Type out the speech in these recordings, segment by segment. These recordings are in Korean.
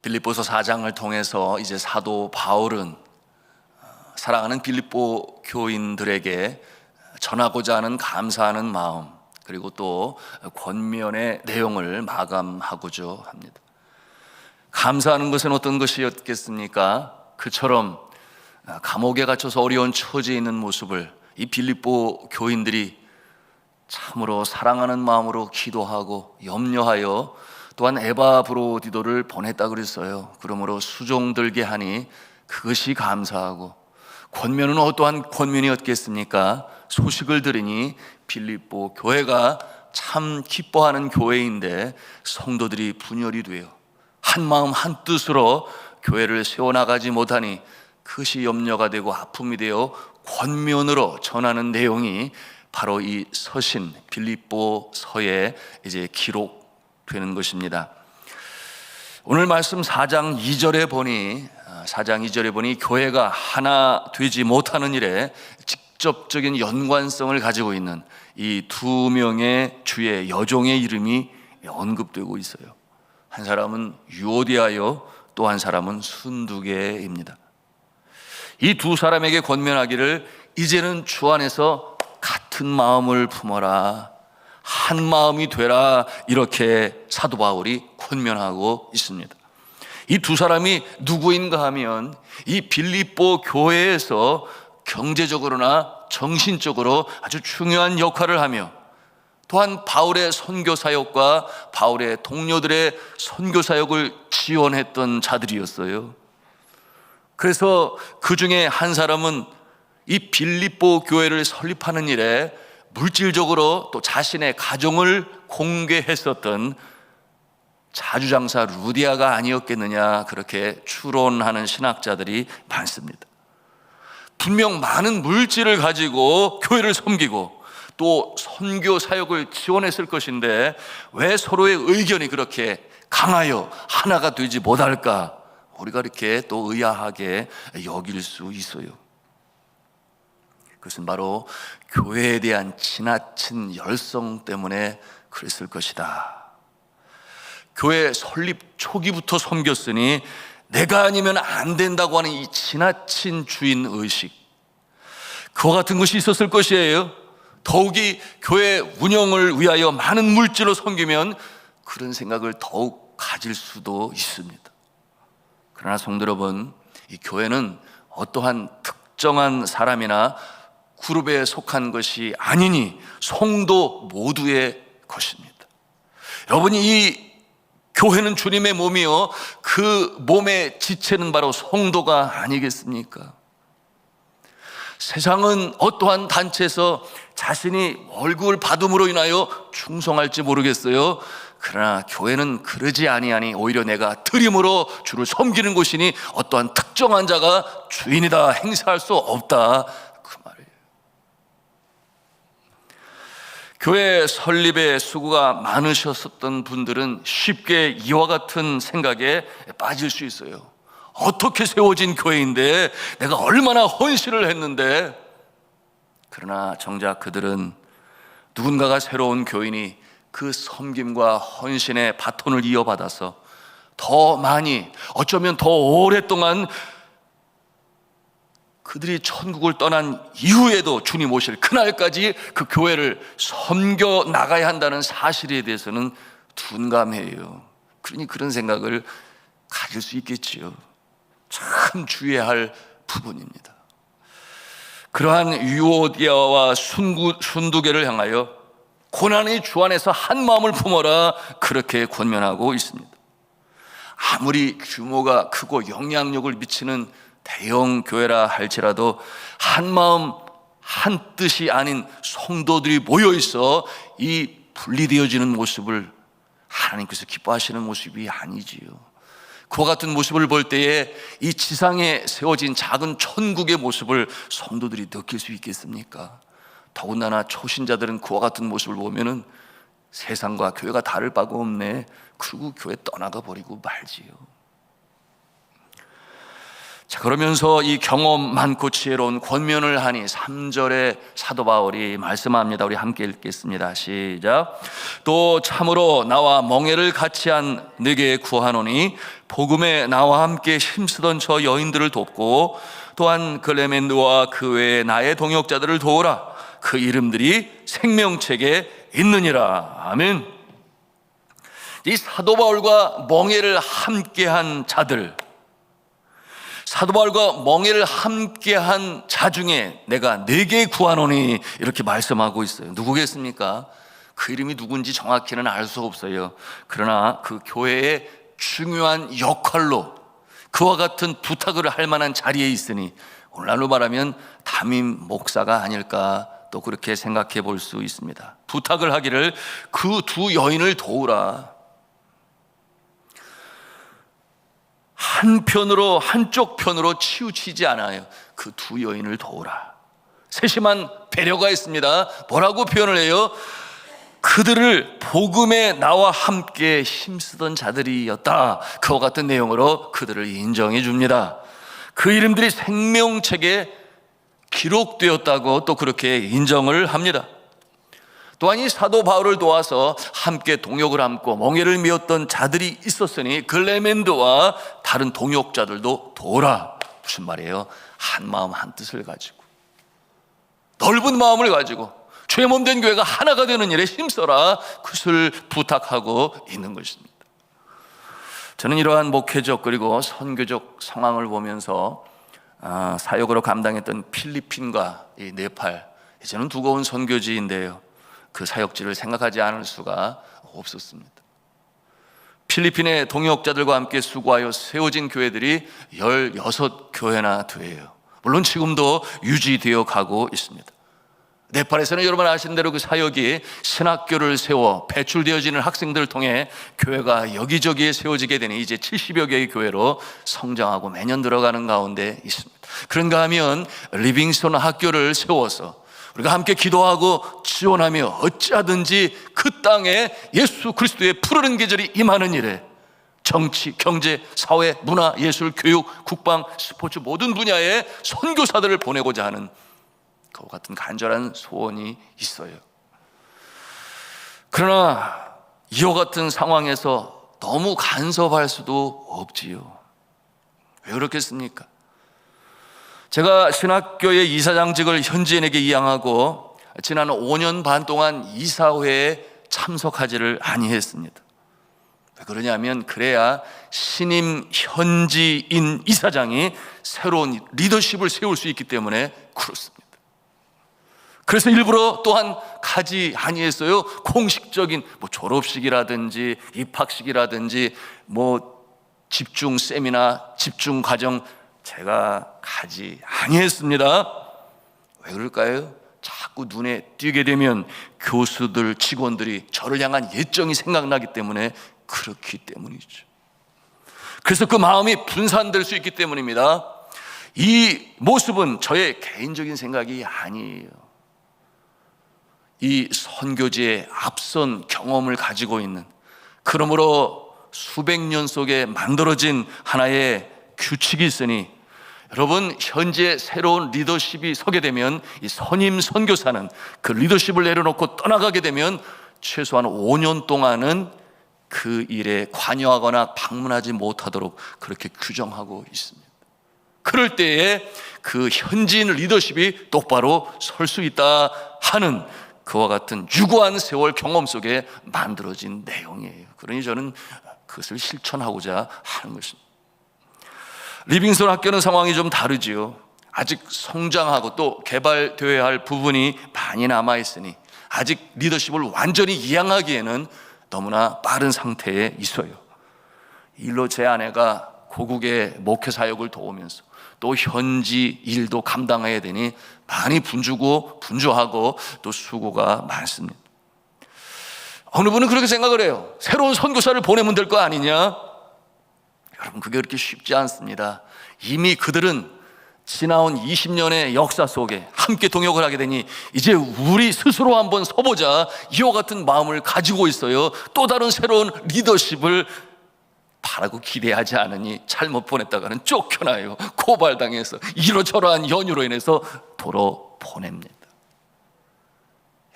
빌립보서 4장을 통해서 이제 사도 바울은 사랑하는 빌립보 교인들에게 전하고자 하는 감사하는 마음, 그리고 또 권면의 내용을 마감하고자 합니다. 감사하는 것은 어떤 것이었겠습니까? 그처럼 감옥에 갇혀서 어려운 처지에 있는 모습을 이 빌립보 교인들이 참으로 사랑하는 마음으로 기도하고 염려하여 또한 에바브로디도를 보냈다 그랬어요. 그러므로 수종들게 하니 그것이 감사하고, 권면은 어떠한 권면이었겠습니까? 소식을 들으니 빌립보 교회가 참 기뻐하는 교회인데 성도들이 분열이 돼요. 한 마음 한 뜻으로 교회를 세워나가지 못하니 그것이 염려가 되고 아픔이 되어 권면으로 전하는 내용이 바로 이 서신 빌립보서에 이제 기록되는 것입니다. 오늘 말씀 4장 2절에 보니 교회가 하나 되지 못하는 일에 직접적인 연관성을 가지고 있는 이 두 명의 주의 여종의 이름이 언급되고 있어요. 한 사람은 유오디아요, 또 한 사람은 순두개입니다. 이 두 사람에게 권면하기를 이제는 주 안에서 같은 마음을 품어라, 한 마음이 되라, 이렇게 사도 바울이 권면하고 있습니다. 이 두 사람이 누구인가 하면 이 빌립보 교회에서 경제적으로나 정신적으로 아주 중요한 역할을 하며, 또한 바울의 선교 사역과 바울의 동료들의 선교 사역을 지원했던 자들이었어요. 그래서 그 중에 한 사람은 이 빌립보 교회를 설립하는 일에 물질적으로 또 자신의 가정을 공개했었던 자주장사 루디아가 아니었겠느냐, 그렇게 추론하는 신학자들이 많습니다. 분명 많은 물질을 가지고 교회를 섬기고 또 선교 사역을 지원했을 것인데 왜 서로의 의견이 그렇게 강하여 하나가 되지 못할까? 우리가 이렇게 또 의아하게 여길 수 있어요. 그것은 바로 교회에 대한 지나친 열성 때문에 그랬을 것이다. 교회 설립 초기부터 섬겼으니 내가 아니면 안 된다고 하는 이 지나친 주인 의식, 그와 같은 것이 있었을 것이에요. 더욱이 교회 운영을 위하여 많은 물질로 섬기면 그런 생각을 더욱 가질 수도 있습니다. 그러나 성도 여러분, 이 교회는 어떠한 특정한 사람이나 그룹에 속한 것이 아니니 성도 모두의 것입니다. 여러분이 이 교회는 주님의 몸이요, 그 몸의 지체는 바로 성도가 아니겠습니까? 세상은 어떠한 단체에서 자신이 월급을 받음으로 인하여 충성할지 모르겠어요. 그러나 교회는 그러지 아니하니 오히려 내가 드림으로 주를 섬기는 곳이니 어떠한 특정한 자가 주인이다 행사할 수 없다, 그 말이에요. 교회 설립에 수고가 많으셨었던 분들은 쉽게 이와 같은 생각에 빠질 수 있어요. 어떻게 세워진 교회인데 내가 얼마나 헌신을 했는데. 그러나 정작 그들은 누군가가 새로운 교인이 그 섬김과 헌신의 바톤을 이어받아서 더 많이, 어쩌면 더 오랫동안 그들이 천국을 떠난 이후에도 주님 오실 그날까지 그 교회를 섬겨 나가야 한다는 사실에 대해서는 둔감해요. 그러니 그런 생각을 가질 수 있겠지요. 참 주의해야 할 부분입니다. 그러한 유오디아와 순두개를 향하여 고난의 주 안에서 한 마음을 품어라, 그렇게 권면하고 있습니다. 아무리 규모가 크고 영향력을 미치는 대형 교회라 할지라도 한 마음 한 뜻이 아닌 성도들이 모여 있어 이 분리되어지는 모습을 하나님께서 기뻐하시는 모습이 아니지요. 그와 같은 모습을 볼 때에 이 지상에 세워진 작은 천국의 모습을 성도들이 느낄 수 있겠습니까? 더군다나 초신자들은 그와 같은 모습을 보면은 세상과 교회가 다를 바가 없네, 그리고 교회 떠나가 버리고 말지요. 자, 그러면서 이 경험 많고 지혜로운 권면을 하니 3절에 사도 바울이 말씀합니다. 우리 함께 읽겠습니다. 시작. 또 참으로 나와 멍에를 같이 한 네게 구하노니 복음에 나와 함께 힘쓰던 저 여인들을 돕고 또한 클레멘드와 그 외에 나의 동역자들을 도우라. 그 이름들이 생명책에 있느니라. 아멘. 이 사도 바울과 멍에를 함께한 자들, 사도 바울과 멍에를 함께한 자 중에 내가 네게 구하노니 이렇게 말씀하고 있어요. 누구겠습니까? 그 이름이 누군지 정확히는 알 수 없어요. 그러나 그 교회의 중요한 역할로 그와 같은 부탁을 할 만한 자리에 있으니 오늘날로 말하면 담임 목사가 아닐까 또 그렇게 생각해 볼 수 있습니다. 부탁을 하기를 그 두 여인을 도우라. 한쪽 편으로 치우치지 않아요. 그 두 여인을 도우라. 세심한 배려가 있습니다. 뭐라고 표현을 해요? 그들을 복음에 나와 함께 힘쓰던 자들이었다. 그와 같은 내용으로 그들을 인정해 줍니다. 그 이름들이 생명책에 기록되었다고 또 그렇게 인정을 합니다. 또한 이 사도 바울을 도와서 함께 동역을 안고 멍에를 메었던 자들이 있었으니 글레멘드와 다른 동역자들도 도우라. 무슨 말이에요? 한 마음 한 뜻을 가지고 넓은 마음을 가지고 주의 몸된 교회가 하나가 되는 일에 힘써라. 그것을 부탁하고 있는 것입니다. 저는 이러한 목회적 그리고 선교적 상황을 보면서 사역으로 감당했던 필리핀과 이 네팔, 이제는 두고운 선교지인데요, 그 사역지를 생각하지 않을 수가 없었습니다. 필리핀의 동역자들과 함께 수고하여 세워진 교회들이 16교회나 돼요. 물론 지금도 유지되어 가고 있습니다. 네팔에서는 여러분 아시는 대로 그 사역이 신학교를 세워 배출되어지는 학생들을 통해 교회가 여기저기에 세워지게 되니 이제 70여 개의 교회로 성장하고 매년 들어가는 가운데 있습니다. 그런가 하면 리빙스톤 학교를 세워서 우리가 함께 기도하고 지원하며 어찌하든지 그 땅에 예수 그리스도의 푸르른 계절이 임하는 일에 정치, 경제, 사회, 문화, 예술, 교육, 국방, 스포츠 모든 분야에 선교사들을 보내고자 하는 그와 같은 간절한 소원이 있어요. 그러나 이와 같은 상황에서 너무 간섭할 수도 없지요. 왜 그렇겠습니까? 제가 신학교의 이사장직을 현지인에게 이양하고 지난 5년 반 동안 이사회에 참석하지를 아니했습니다. 왜 그러냐면 그래야 신임 현지인 이사장이 새로운 리더십을 세울 수 있기 때문에 그렇습니다. 그래서 일부러 또한 가지 아니했어요. 공식적인 졸업식이라든지 입학식이라든지 집중 세미나, 집중 과정 제가 가지 아니했습니다. 왜 그럴까요? 자꾸 눈에 띄게 되면 교수들, 직원들이 저를 향한 예정이 생각나기 때문에 그렇기 때문이죠. 그래서 그 마음이 분산될 수 있기 때문입니다. 이 모습은 저의 개인적인 생각이 아니에요. 이 선교지의 앞선 경험을 가지고 있는, 그러므로 수백 년 속에 만들어진 하나의 규칙이 있으니 여러분 현지에 새로운 리더십이 서게 되면 이 선임 선교사는 그 리더십을 내려놓고 떠나가게 되면 최소한 5년 동안은 그 일에 관여하거나 방문하지 못하도록 그렇게 규정하고 있습니다. 그럴 때에 그 현지인 리더십이 똑바로 설 수 있다 하는 그와 같은 유구한 세월 경험 속에 만들어진 내용이에요. 그러니 저는 그것을 실천하고자 하는 것입니다. 리빙스톤 학교는 상황이 좀 다르지요. 아직 성장하고 또 개발되어야 할 부분이 많이 남아있으니 아직 리더십을 완전히 이양하기에는 너무나 빠른 상태에 있어요. 일로 제 아내가 고국의 목회 사역을 도우면서 또 현지 일도 감당해야 되니 많이 분주하고 또 수고가 많습니다. 어느 분은 그렇게 생각을 해요. 새로운 선교사를 보내면 될 거 아니냐? 여러분 그게 그렇게 쉽지 않습니다. 이미 그들은 지나온 20년의 역사 속에 함께 동역을 하게 되니 이제 우리 스스로 한번 서보자 이와 같은 마음을 가지고 있어요. 또 다른 새로운 리더십을 바라고 기대하지 않으니 잘못 보냈다가는 쫓겨나요. 고발당해서 이러저러한 연유로 인해서 도로 보냅니다.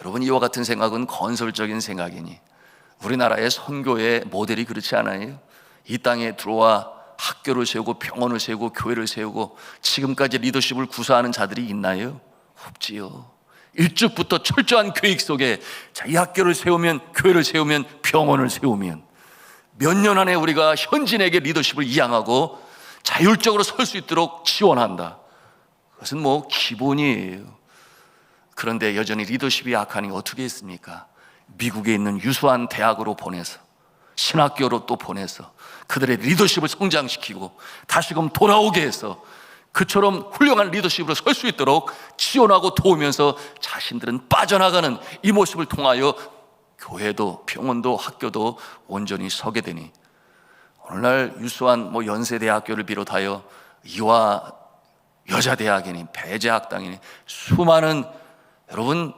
여러분, 이와 같은 생각은 건설적인 생각이니 우리나라의 선교의 모델이 그렇지 않아요? 이 땅에 들어와 학교를 세우고 병원을 세우고 교회를 세우고 지금까지 리더십을 구사하는 자들이 있나요? 없지요. 일찍부터 철저한 계획 속에 이 학교를 세우면, 교회를 세우면, 병원을 세우면 몇 년 안에 우리가 현진에게 리더십을 이양하고 자율적으로 설 수 있도록 지원한다. 그것은 뭐 기본이에요. 그런데 여전히 리더십이 약하니 어떻게 했습니까? 미국에 있는 유수한 대학으로 보내서, 신학교로 또 보내서 그들의 리더십을 성장시키고 다시금 돌아오게 해서 그처럼 훌륭한 리더십으로 설 수 있도록 지원하고 도우면서 자신들은 빠져나가는 이 모습을 통하여 교회도 병원도 학교도 온전히 서게 되니 오늘날 유수한 연세대학교를 비롯하여 이화 여자대학이니 배재학당이니 수많은 여러분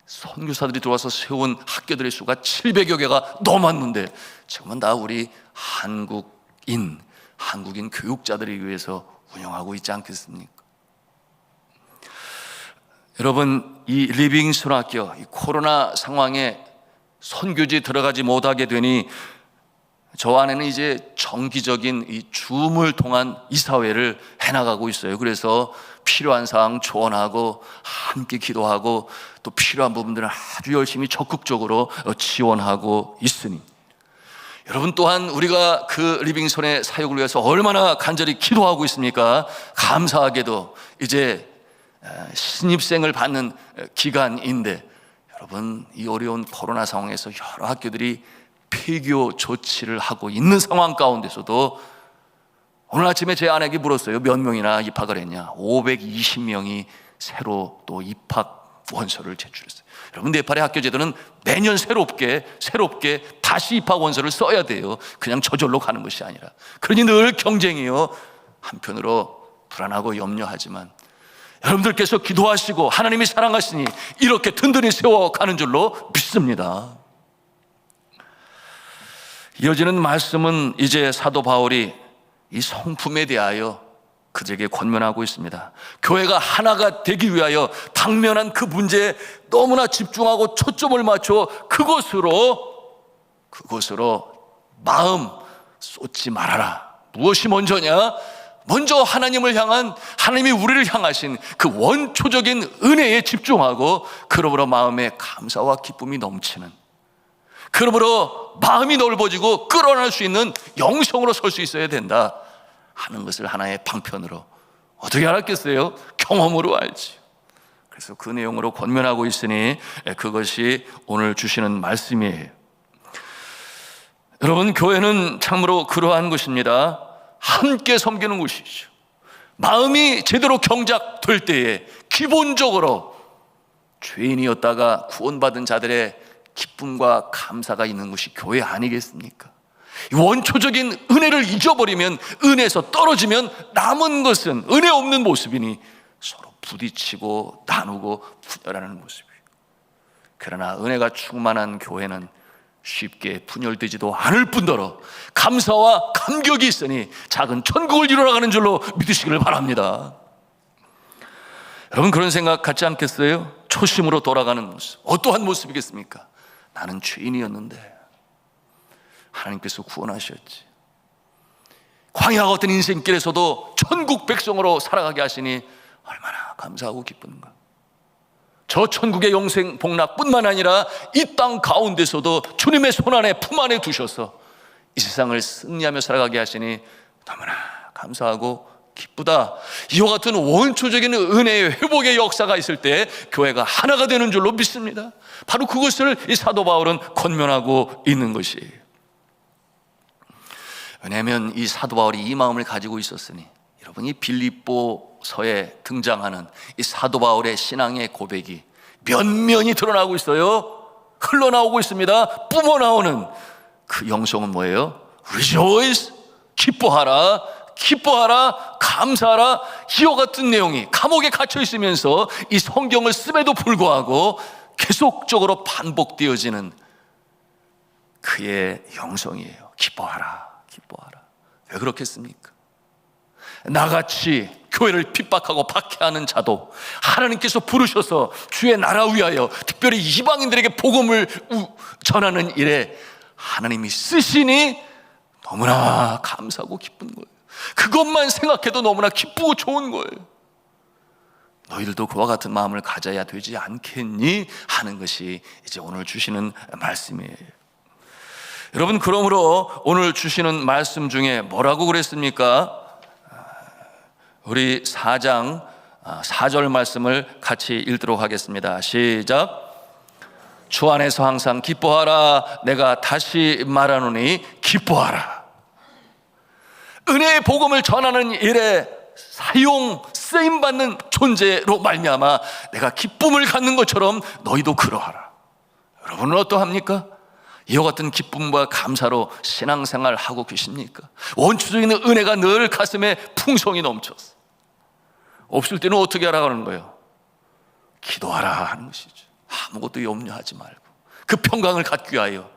선교사들이 들어와서 세운 학교들의 수가 700여 개가 넘었는데 지금은 다 우리 한국인 교육자들이 위해서 운영하고 있지 않겠습니까? 여러분, 이 리빙스톤 학교, 이 코로나 상황에 선교지 들어가지 못하게 되니 저 안에는 이제 정기적인 이 줌을 통한 이사회를 해나가고 있어요. 그래서 필요한 사항 조언하고 함께 기도하고 또 필요한 부분들은 아주 열심히 적극적으로 지원하고 있으니 여러분 또한 우리가 그 리빙스톤의 사역을 위해서 얼마나 간절히 기도하고 있습니까? 감사하게도 이제 신입생을 받는 기간인데 여러분, 이 어려운 코로나 상황에서 여러 학교들이 폐교 조치를 하고 있는 상황 가운데서도 오늘 아침에 제 아내에게 물었어요. 몇 명이나 입학을 했냐? 520명이 새로 또 입학 원서를 제출했어요. 여러분, 네팔의 학교 제도는 매년 새롭게 다시 입학 원서를 써야 돼요. 그냥 저절로 가는 것이 아니라. 그러니 늘 경쟁이요. 한편으로 불안하고 염려하지만 여러분들께서 기도하시고 하나님이 사랑하시니 이렇게 든든히 세워가는 줄로 믿습니다. 이어지는 말씀은 이제 사도 바울이 이 성품에 대하여 그들에게 권면하고 있습니다. 교회가 하나가 되기 위하여 당면한 그 문제에 너무나 집중하고 초점을 맞춰 그것으로 마음 쏟지 말아라. 무엇이 먼저냐? 먼저 하나님을 향한, 하나님이 우리를 향하신 그 원초적인 은혜에 집중하고 그러므로 마음에 감사와 기쁨이 넘치는, 그러므로 마음이 넓어지고 끌어낼 수 있는 영성으로 설 수 있어야 된다 하는 것을 하나의 방편으로 어떻게 알았겠어요? 경험으로 알지. 그래서 그 내용으로 권면하고 있으니 그것이 오늘 주시는 말씀이에요. 여러분, 교회는 참으로 그러한 것입니다. 함께 섬기는 것이죠. 마음이 제대로 경작될 때에 기본적으로 죄인이었다가 구원받은 자들의 기쁨과 감사가 있는 것이 교회 아니겠습니까? 원초적인 은혜를 잊어버리면, 은혜에서 떨어지면 남은 것은 은혜 없는 모습이니 서로 부딪히고 나누고 분열하는 모습이에요. 그러나 은혜가 충만한 교회는 쉽게 분열되지도 않을 뿐더러 감사와 감격이 있으니 작은 천국을 이루어가는 줄로 믿으시기를 바랍니다. 여러분, 그런 생각 갖지 않겠어요? 초심으로 돌아가는 모습, 어떠한 모습이겠습니까? 나는 죄인이었는데 하나님께서 구원하셨지. 광야 같은 인생길에서도 천국 백성으로 살아가게 하시니 얼마나 감사하고 기쁜가. 저 천국의 영생 복락뿐만 아니라 이 땅 가운데서도 주님의 손안에 품 안에 두셔서 이 세상을 승리하며 살아가게 하시니 너무나 감사하고 기쁘다. 이와 같은 원초적인 은혜의 회복의 역사가 있을 때 교회가 하나가 되는 줄로 믿습니다. 바로 그것을 이 사도 바울은 권면하고 있는 것이에요. 왜냐하면 이 사도 바울이 이 마음을 가지고 있었으니, 여러분, 이 빌립보서에 등장하는 이 사도 바울의 신앙의 고백이 면면이 드러나고 있어요. 흘러나오고 있습니다. 뿜어나오는 그 영성은 뭐예요? Rejoice, 기뻐하라, 감사하라. 이와 같은 내용이 감옥에 갇혀 있으면서 이 성경을 씀에도 불구하고 계속적으로 반복되어지는 그의 영성이에요. 기뻐하라. 왜 그렇겠습니까? 나같이 교회를 핍박하고 박해하는 자도 하나님께서 부르셔서 주의 나라 위하여 특별히 이방인들에게 복음을 전하는 일에 하나님이 쓰시니 너무나 감사하고 기쁜 거예요. 그것만 생각해도 너무나 기쁘고 좋은 거예요. 너희들도 그와 같은 마음을 가져야 되지 않겠니? 하는 것이 이제 오늘 주시는 말씀이에요. 여러분, 그러므로 오늘 주시는 말씀 중에 뭐라고 그랬습니까? 우리 4장 4절 말씀을 같이 읽도록 하겠습니다. 시작. 주 안에서 항상 기뻐하라. 내가 다시 말하노니 기뻐하라. 은혜의 복음을 전하는 일에 사용 쓰임받는 존재로 말미암아 내가 기쁨을 갖는 것처럼 너희도 그러하라. 여러분은 어떠합니까? 이와 같은 기쁨과 감사로 신앙생활 하고 계십니까? 원초적인 은혜가 늘 가슴에 풍성이 넘쳤어. 없을 때는 어떻게 하라고 하는 거예요? 기도하라 하는 것이죠. 아무것도 염려하지 말고 그 평강을 갖기 위하여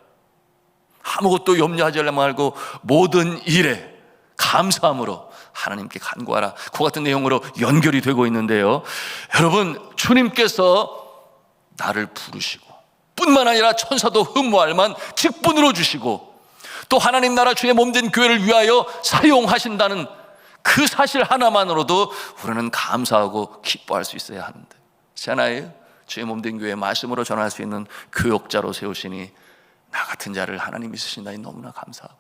아무것도 염려하지 말고 모든 일에 감사함으로 하나님께 간구하라. 그 같은 내용으로 연결이 되고 있는데요, 여러분, 주님께서 나를 부르시고 뿐만 아니라 천사도 흠모할 만 직분으로 주시고 또 하나님 나라 주의 몸된 교회를 위하여 사용하신다는 그 사실 하나만으로도 우리는 감사하고 기뻐할 수 있어야 하는데, 그렇잖아요. 주의 몸된 교회의 말씀으로 전할 수 있는 교역자로 세우시니 나 같은 자를 하나님이 쓰신다니 너무나 감사하고,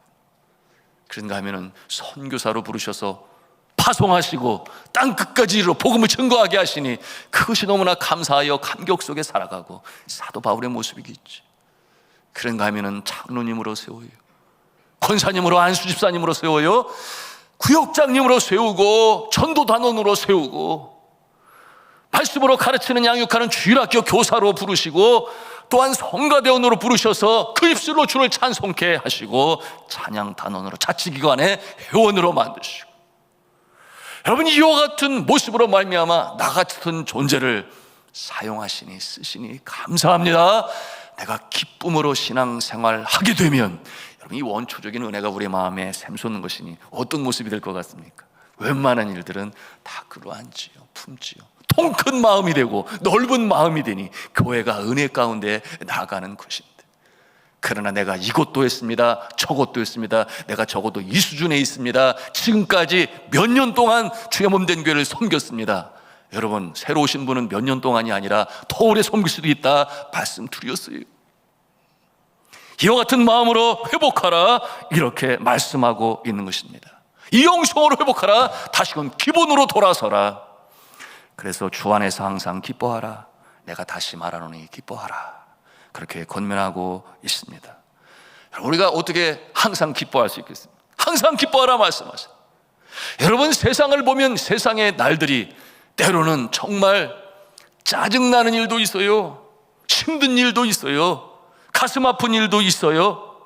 그런가 하면은 선교사로 부르셔서 파송하시고 땅 끝까지 이르러 복음을 증거하게 하시니 그것이 너무나 감사하여 감격 속에 살아가고, 사도 바울의 모습이겠지. 그런가 하면은 장로님으로 세워요, 권사님으로, 안수집사님으로 세워요, 구역장님으로 세우고, 전도단원으로 세우고, 말씀으로 가르치는 양육하는 주일학교 교사로 부르시고, 또한 성가대원으로 부르셔서 그 입술로 주를 찬송케 하시고, 찬양단원으로, 자치기관의 회원으로 만드시고, 여러분, 이와 같은 모습으로 말미암아 나 같은 존재를 사용하시니 쓰시니 감사합니다. 내가 기쁨으로 신앙생활 하게 되면 여러분, 이 원초적인 은혜가 우리 마음에 샘솟는 것이니 어떤 모습이 될 것 같습니까? 웬만한 일들은 다 끌어안지요, 품지요. 통 큰 마음이 되고 넓은 마음이 되니 교회가 은혜 가운데 나가는 것인데, 그러나 내가 이것도 했습니다, 저것도 했습니다, 내가 적어도 이 수준에 있습니다, 지금까지 몇 년 동안 주의 몸된 교회를 섬겼습니다. 여러분, 새로 오신 분은 몇 년 동안이 아니라 더 오래 섬길 수도 있다 말씀드렸어요. 이와 같은 마음으로 회복하라, 이렇게 말씀하고 있는 것입니다. 이 영성으로 회복하라, 다시금 기본으로 돌아서라. 그래서 주 안에서 항상 기뻐하라. 내가 다시 말하노니 기뻐하라. 그렇게 권면하고 있습니다. 우리가 어떻게 항상 기뻐할 수 있겠습니까? 항상 기뻐하라 말씀하세요. 여러분, 세상을 보면 세상의 날들이 때로는 정말 짜증나는 일도 있어요, 힘든 일도 있어요, 가슴 아픈 일도 있어요.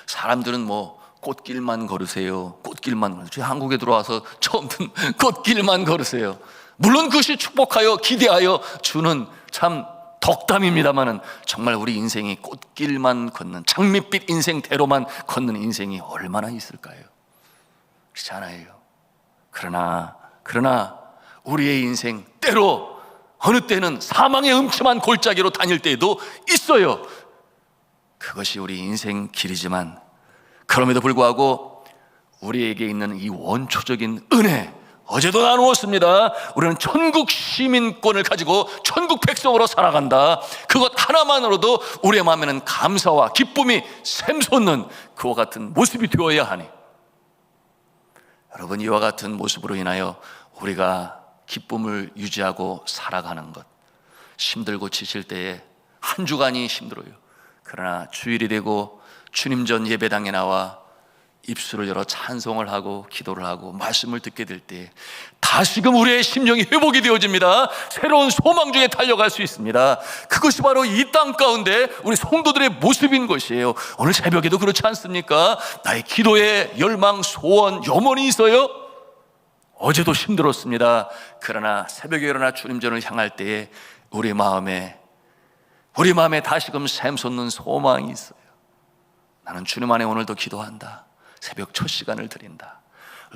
사람들은 뭐 꽃길만 걸으세요, 꽃길만 걸으세요. 한국에 들어와서 처음 듣는 꽃길만 걸으세요. 물론 그것이 축복하여 기대하여 주는 참 덕담입니다만은, 정말 우리 인생이 꽃길만 걷는 장밋빛 인생대로만 걷는 인생이 얼마나 있을까요? 그렇지 않아요. 그러나 우리의 인생 때로 어느 때는 사망의 음침한 골짜기로 다닐 때에도 있어요. 그것이 우리 인생 길이지만, 그럼에도 불구하고 우리에게 있는 이 원초적인 은혜, 어제도 나누었습니다. 우리는 천국 시민권을 가지고 천국 백성으로 살아간다. 그것 하나만으로도 우리의 마음에는 감사와 기쁨이 샘솟는 그와 같은 모습이 되어야 하니, 여러분, 이와 같은 모습으로 인하여 우리가 기쁨을 유지하고 살아가는 것, 힘들고 지칠 때에 한 주간이 힘들어요. 그러나 주일이 되고 주님 전 예배당에 나와 입술을 열어 찬송을 하고 기도를 하고 말씀을 듣게 될 때 다시금 우리의 심령이 회복이 되어집니다. 새로운 소망 중에 달려갈 수 있습니다. 그것이 바로 이 땅 가운데 우리 성도들의 모습인 것이에요. 오늘 새벽에도 그렇지 않습니까? 나의 기도에 열망, 소원, 염원이 있어요. 어제도 힘들었습니다. 그러나 새벽에 일어나 주님전을 향할 때에 우리 마음에 다시금 샘솟는 소망이 있어요. 나는 주님 안에 오늘도 기도한다. 새벽 첫 시간을 드린다.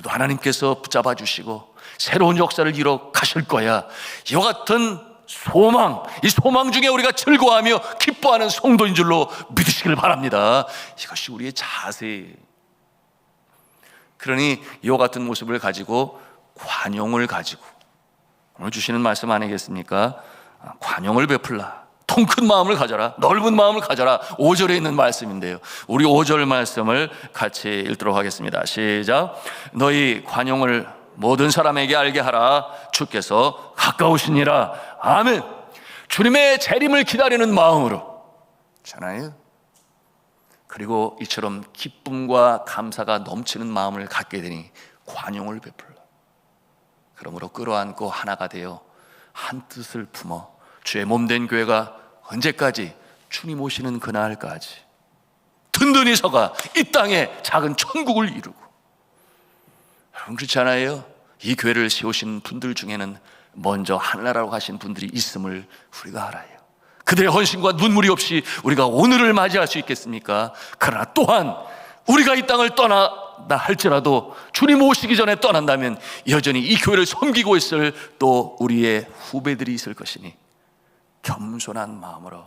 또 하나님께서 붙잡아 주시고 새로운 역사를 이뤄 가실 거야. 이와 같은 소망, 이 소망 중에 우리가 즐거워하며 기뻐하는 성도인 줄로 믿으시길 바랍니다. 이것이 우리의 자세예요. 그러니 이와 같은 모습을 가지고 관용을 가지고 오늘 주시는 말씀 아니겠습니까? 관용을 베풀라. 통 큰 마음을 가져라. 넓은 마음을 가져라. 5절에 있는 말씀인데요, 우리 5절 말씀을 같이 읽도록 하겠습니다. 시작. 너희 관용을 모든 사람에게 알게 하라. 주께서 가까우시니라. 아멘. 주님의 재림을 기다리는 마음으로 잖아요. 그리고 이처럼 기쁨과 감사가 넘치는 마음을 갖게 되니 관용을 베풀라. 그러므로 끌어안고 하나가 되어 한 뜻을 품어 주의 몸된 교회가 언제까지? 주님 오시는 그날까지 든든히 서가 이 땅에 작은 천국을 이루고. 여러분 그렇지 않아요? 이 교회를 세우신 분들 중에는 먼저 하늘나라로 가신 분들이 있음을 우리가 알아요. 그들의 헌신과 눈물이 없이 우리가 오늘을 맞이할 수 있겠습니까? 그러나 또한 우리가 이 땅을 떠나다 할지라도 주님 오시기 전에 떠난다면 여전히 이 교회를 섬기고 있을 또 우리의 후배들이 있을 것이니 겸손한 마음으로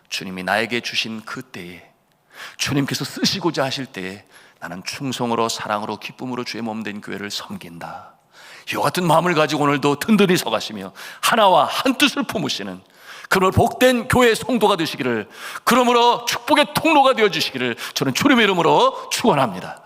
주님이 나에게 주신 그 때에, 주님께서 쓰시고자 하실 때에 나는 충성으로 사랑으로 기쁨으로 주의 몸된 교회를 섬긴다. 이와 같은 마음을 가지고 오늘도 든든히 서가시며 하나와 한 뜻을 품으시는 그런 복된 교회의 성도가 되시기를, 그러므로 축복의 통로가 되어주시기를 저는 주님의 이름으로 축원합니다.